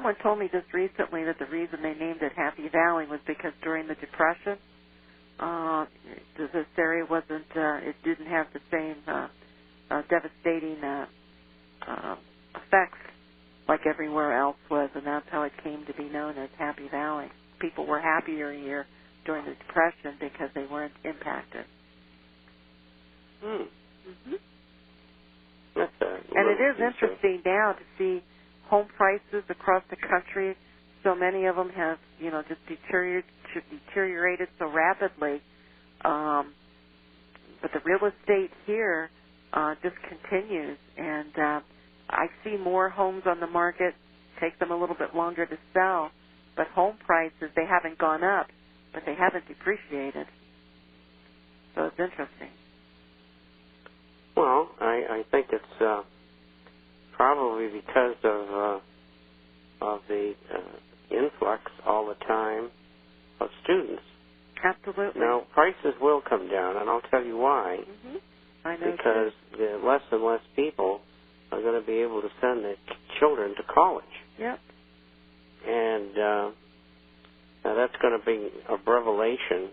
someone told me just recently that the reason they named it Happy Valley was because during the Depression, this area wasn't, it didn't have the same devastating effects like everywhere else was, and that's how it came to be known as Happy Valley. People were happier here during the Depression because they weren't impacted. Mm-hmm. And it is interesting now to see home prices across the country. So many of them have, just deteriorated so rapidly. But the real estate here just continues, and I see more homes on the market. Take them a little bit longer to sell, but home prices, they haven't gone up, but they haven't depreciated. So it's interesting. Well, I think it's probably because of the influx all the time of students. Absolutely. Now, prices will come down, and I'll tell you why. Mm-hmm. I know because less and less people are going to be able to send their children to college. Yep. And now that's going to be a revelation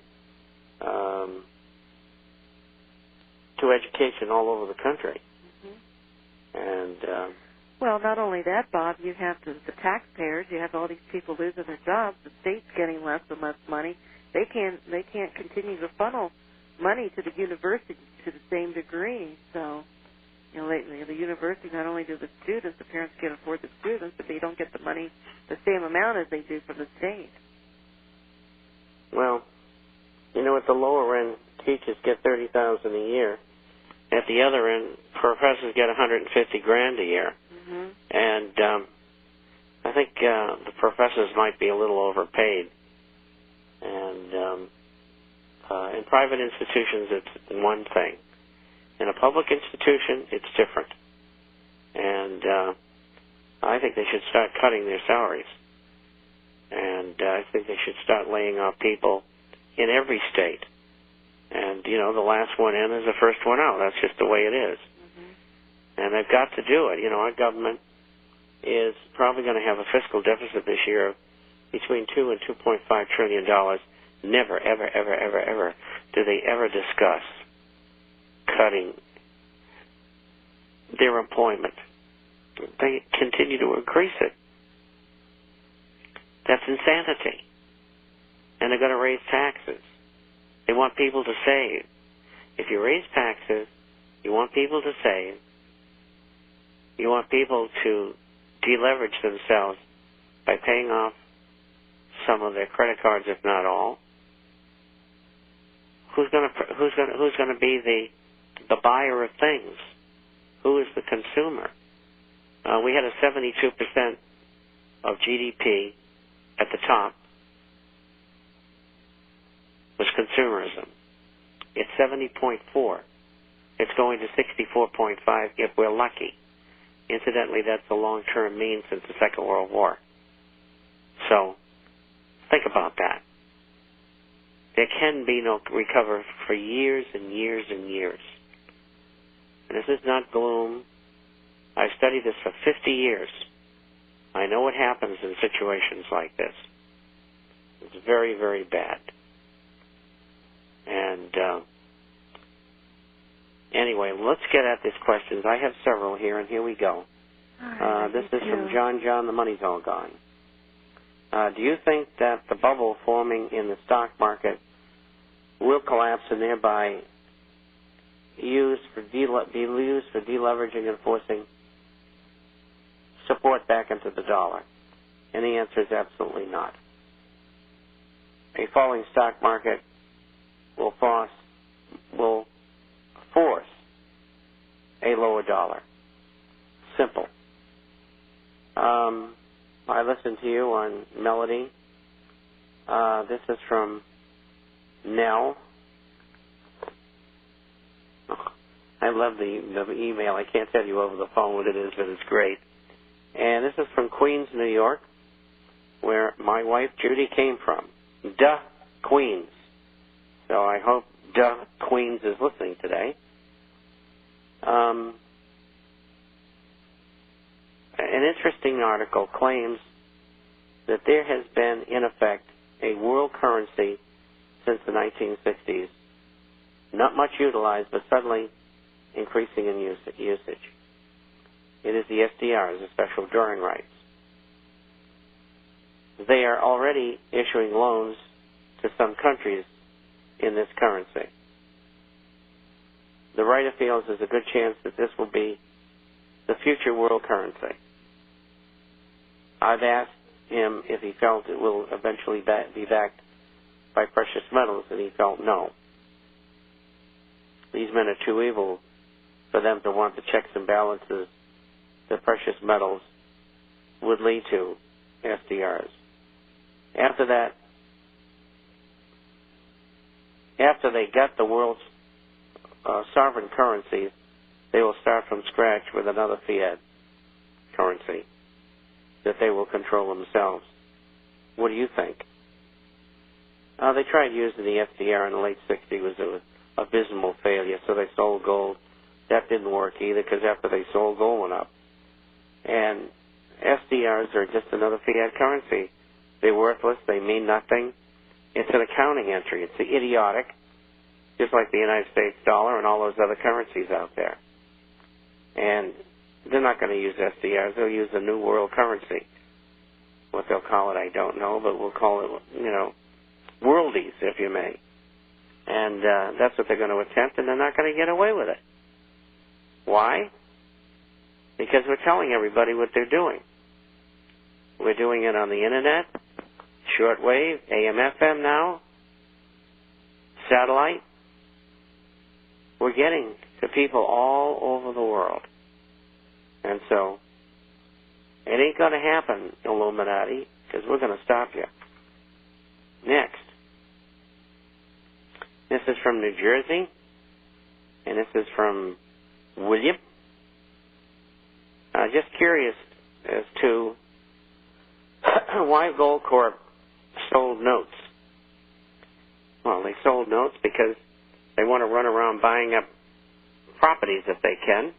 to education all over the country. Mm-hmm. And well, not only that, Bob, you have the taxpayers. You have all these people losing their jobs. The state's getting less and less money. They can't continue to funnel money to the university to the same degree. So, lately the university, not only do the students, the parents can't afford the students, but they don't get the money the same amount as they do from the state. Well, at the lower end, teachers get $30,000 a year. At the other end, professors get $150,000 a year. Mm-hmm. And I think the professors might be a little overpaid. And in private institutions, it's one thing. In a public institution, it's different. And I think they should start cutting their salaries. And I think they should start laying off people in every state. And, the last one in is the first one out. That's just the way it is. Mm-hmm. And they've got to do it. Our government is probably going to have a fiscal deficit this year of between $2 and $2.5 trillion. Never, ever, ever, ever, ever do they ever discuss cutting their employment. They continue to increase it. That's insanity. And they're going to raise taxes. They want people to save. If you raise taxes, you want people to save. You want people to deleverage themselves by paying off some of their credit cards, if not all. Who's going to be the buyer of things? Who is the consumer? We had a 72% of GDP at the top was consumerism. It's 70.4. It's going to 64.5 if we're lucky. Incidentally, that's the long-term mean since the Second World War. So, think about that. There can be no recovery for years and years and years. And this is not gloom. I've studied this for 50 years. I know what happens in situations like this. It's very, very bad. And anyway, let's get at these questions. I have several here, and here we go. This is from John. The money's all gone. Do you think that the bubble forming in the stock market will collapse and thereby be used for deleveraging and forcing support back into the dollar? And the answer is absolutely not. A falling stock market will force a lower dollar. Simple. I listened to you on Melody. This is from Nell. I love the email. I can't tell you over the phone what it is, but it's great. And this is from Queens, New York, where my wife Judy came from. Queens. So I hope Queens is listening today. An interesting article claims that there has been, in effect, a world currency since the 1960s, not much utilized, but suddenly increasing in usage. It is the SDRs, the special drawing rights. They are already issuing loans to some countries in this currency. The writer feels there's a good chance that this will be the future world currency. I've asked him if he felt it will eventually be backed by precious metals, and he felt no. These men are too evil for them to want the checks and balances that precious metals would lead to SDRs. After that, after they get the world's sovereign currencies, they will start from scratch with another fiat currency that they will control themselves. What do you think? They tried using the SDR in the late 60s. It was an abysmal failure, so they sold gold. That didn't work either, because after they sold, gold went up. And SDRs are just another fiat currency. They're worthless. They mean nothing. It's an accounting entry. It's idiotic, just like the United States dollar and all those other currencies out there. And they're not going to use SDRs. They'll use a new world currency. What they'll call it, I don't know, but we'll call it, worldies, if you may. And that's what they're going to attempt, and they're not going to get away with it. Why? Because we're telling everybody what they're doing. We're doing it on the Internet, shortwave, AM, FM now, satellite. We're getting to people all over the world. And so, it ain't going to happen, Illuminati, because we're going to stop you. Next. This is from New Jersey, and this is from William. Just curious as to why Gold Corp sold notes. Well, they sold notes because they want to run around buying up properties if they can,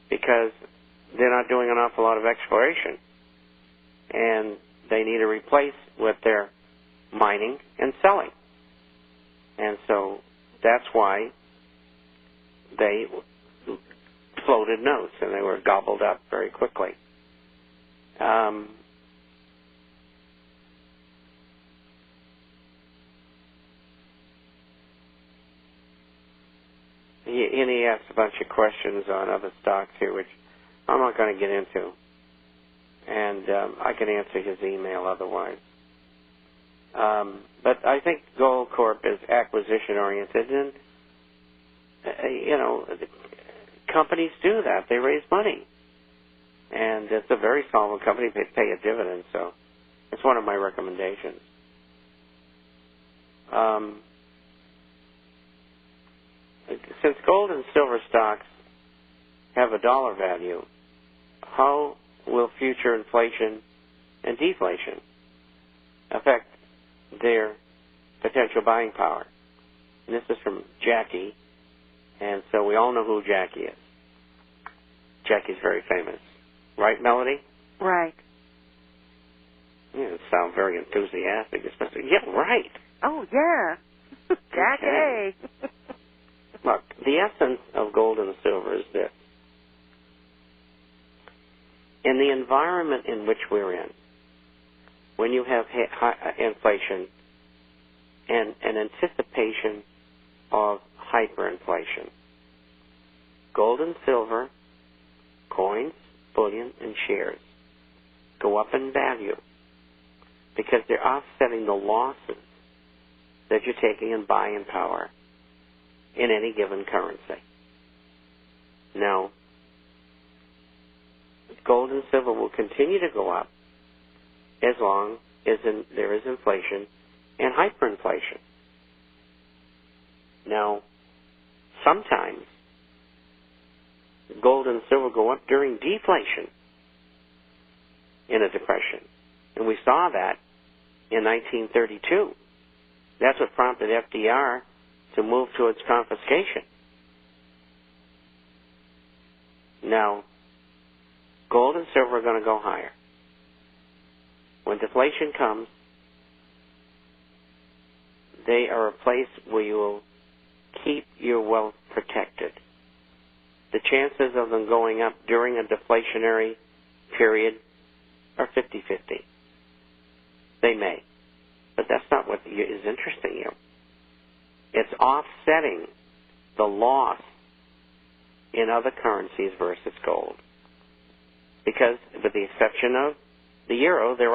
because they're not doing an awful lot of exploration, and they need to replace what they're mining and selling. And so that's why they floated notes, and they were gobbled up very quickly. And he asked a bunch of questions on other stocks here, which I'm not going to get into. And I can answer his email otherwise. But I think Gold Corp is acquisition-oriented, and, companies do that. They raise money. And it's a very solid company. They pay a dividend, so it's one of my recommendations. Since gold and silver stocks have a dollar value, how will future inflation and deflation affect their potential buying power? And this is from Jackie, and so we all know who Jackie is. Jackie's very famous. Right, Melody? Right. You sound very enthusiastic, especially. Yeah, right. Oh, yeah. Jackie. Okay. Look, the essence of gold and silver is this. In the environment in which we're in, when you have high inflation and an anticipation of hyperinflation, gold and silver, coins, bullion, and shares go up in value because they're offsetting the losses that you're taking in buying power in any given currency. Now, gold and silver will continue to go up as long as there is inflation and hyperinflation. Now, sometimes gold and silver go up during deflation in a depression. And we saw that in 1932. That's what prompted FDR to move towards confiscation. Now, gold and silver are going to go higher. When deflation comes, they are a place where you will keep your wealth protected. The chances of them going up during a deflationary period are 50-50. They may. But that's not what is interesting you. It's offsetting the loss in other currencies versus gold. Because, with the exception of the euro, they're